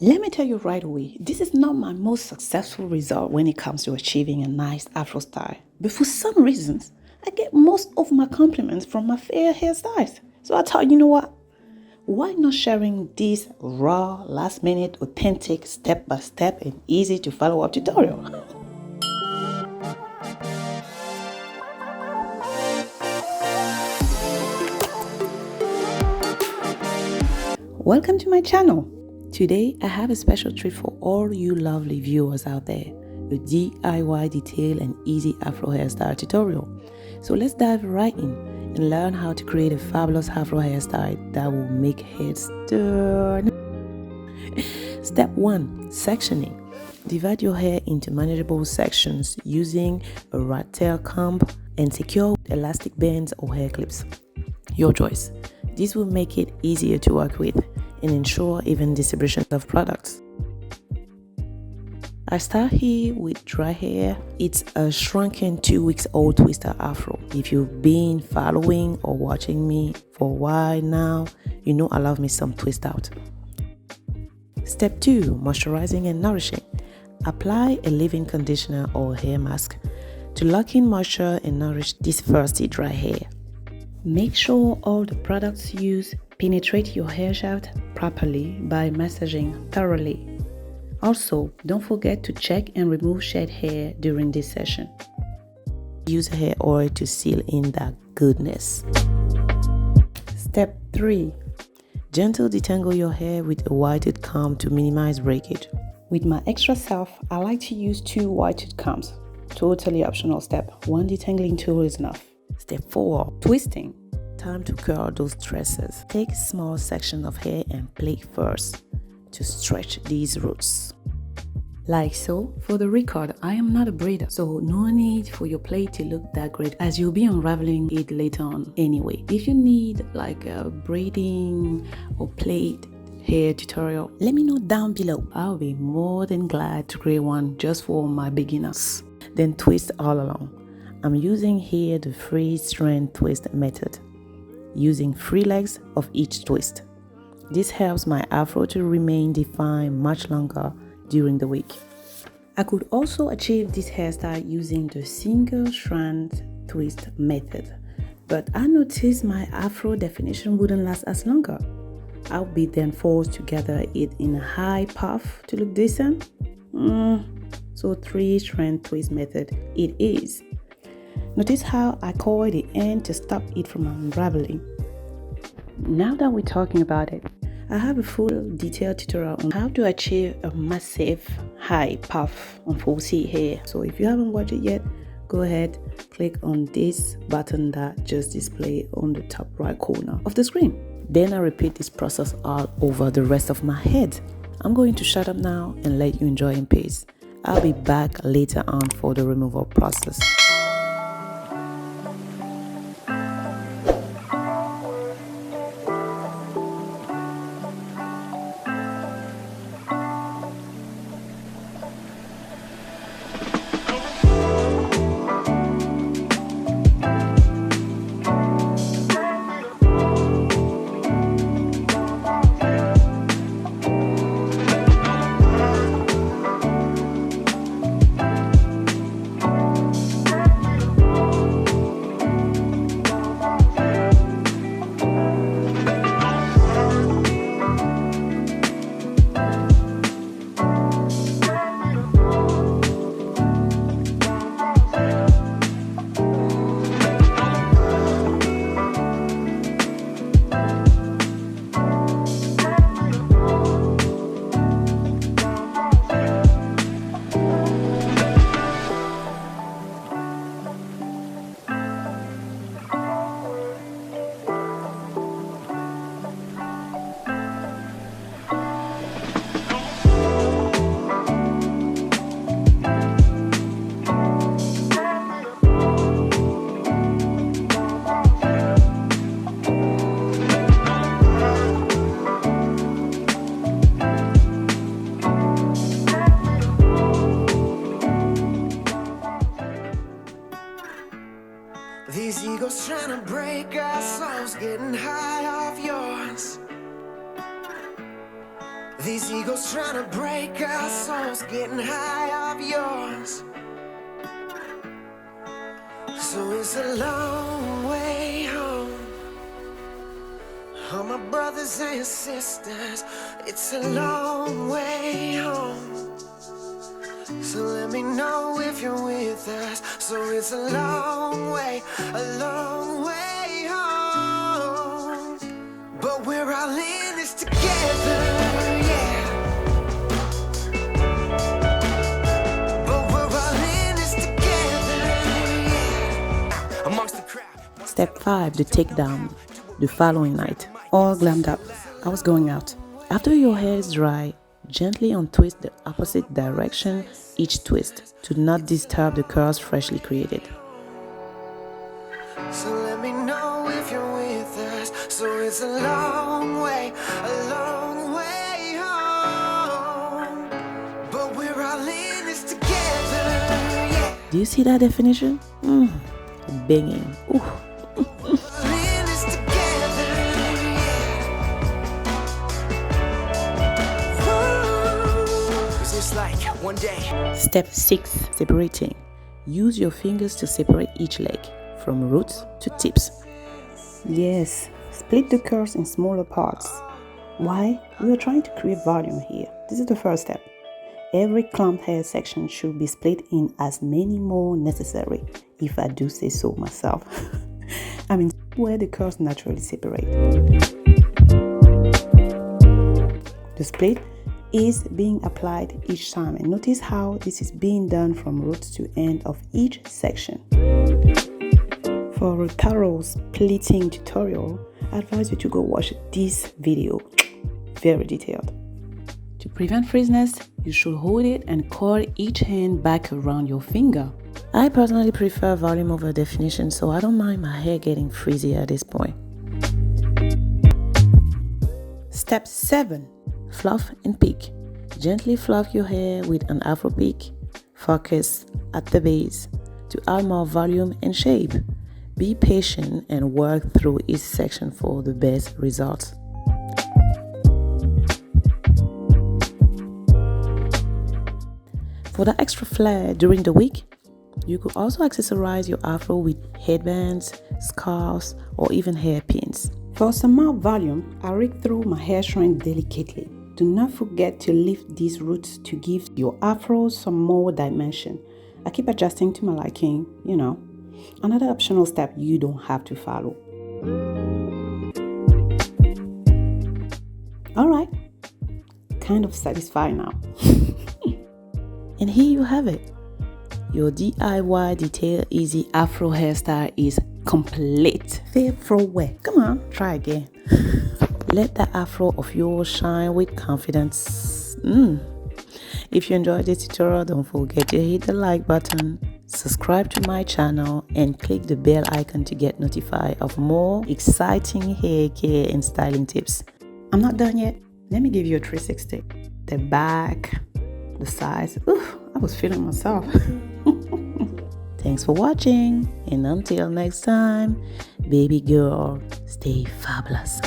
Let me tell you right away, this is not my most successful result when it comes to achieving a nice Afro style. But for some reasons, I get most of my compliments from my fair hairstyles. So I thought, you know what? Why not sharing this raw, last minute, authentic, step by step, and easy to follow up tutorial? Welcome to my channel. Today I have a special treat for all you lovely viewers out there, a DIY detail and easy Afro hairstyle tutorial. So let's dive right in and learn how to create a fabulous Afro hairstyle that will make heads turn. Step 1. Sectioning. Divide your hair into manageable sections using a rat tail comb and secure elastic bands or hair clips. Your choice. This will make it easier to work with and ensure even distribution of products. I start here with dry hair. It's a shrunken 2 weeks old twister afro. If you've been following or watching me for a while now, you know I love me some twist out. Step 2. Moisturizing and nourishing. Apply a leave-in conditioner or hair mask to lock in moisture and nourish this thirsty dry hair. Make sure all the products used penetrate your hair shaft properly by massaging thoroughly. Also, don't forget to check and remove shed hair during this session. Use hair oil to seal in that goodness. Step 3. Gentle detangle your hair with a white comb to minimize breakage. With my extra self, I like to use 2 white combs. Totally optional step. 1 detangling tool is enough. Step 4. Twisting. Time to curl those tresses. Take a small section of hair and plait first to stretch these roots. Like so. For the record, I am not a braider, so no need for your plait to look that great as you'll be unraveling it later on anyway. If you need like a braiding or plait hair tutorial, let me know down below. I'll be more than glad to create one just for my beginners. Then twist all along. I'm using here the free strand twist method, using 3 legs of each twist. This helps my afro to remain defined much longer during the week. I could also achieve this hairstyle using the single strand twist method, but I noticed my afro definition wouldn't last as longer. I'll be then forced to gather it in a high puff to look decent. So 3 strand twist method it is. Notice how I coil the end to stop it from unraveling. Now that we're talking about it, I have a full detailed tutorial on how to achieve a massive high puff on 4C hair. So if you haven't watched it yet, go ahead, click on this button that just displayed on the top right corner of the screen. Then I repeat this process all over the rest of my head. I'm going to shut up now and let you enjoy in peace. I'll be back later on for the removal process. These egos trying to break our souls, getting high off yours. So it's a long way home. All my brothers and sisters, it's a long way home. So let me know if you're with us. So it's a long way home. But we're all in this together, yeah. But we're all in this together, yeah. Amongst the crowd. Step 5, the takedown. The following night, all glammed up, I was going out. After your hair is dry, gently untwist the opposite direction each twist to not disturb the curls freshly created. So let me know if you're with us. So it's a long way home. But we're all in this together, yeah. Do you see that definition? Banging. Ooh. One day. Step 6, separating. Use your fingers to separate each leg from roots to tips. Yes, split the curls in smaller parts. Why? We are trying to create volume here. This is the first step. Every clumped hair section should be split in as many more necessary, if I do say so myself. I mean, where the curls naturally separate. The split is being applied each time, and notice how this is being done from root to end of each section. For a thorough splitting tutorial, I advise you to go watch this video. Very detailed. To prevent frizziness, you should hold it and curl each hand back around your finger. I personally prefer volume over definition, so I don't mind my hair getting frizzy at this point. Step 7. Fluff and peak. Gently fluff your hair with an afro peak. Focus at the base to add more volume and shape. Be patient and work through each section for the best results. For the extra flair during the week, you could also accessorize your afro with headbands, scarves, or even hairpins. For some more volume, I rig through my hair strand delicately. Do not forget to lift these roots to give your afro some more dimension. I keep adjusting to my liking, you know. Another optional step you don't have to follow. Alright, kind of satisfied now. And here you have it. Your DIY Detail Easy Afro hairstyle is complete. Favorite way. Come on, try again. Let the afro of yours shine with confidence. If you enjoyed this tutorial, don't forget to hit the like button, subscribe to my channel, and click the bell icon to get notified of more exciting hair care and styling tips. I'm not done yet. Let me give you a 360. The back, the sides. I was feeling myself. Thanks for watching, and until next time, baby girl, stay fabulous.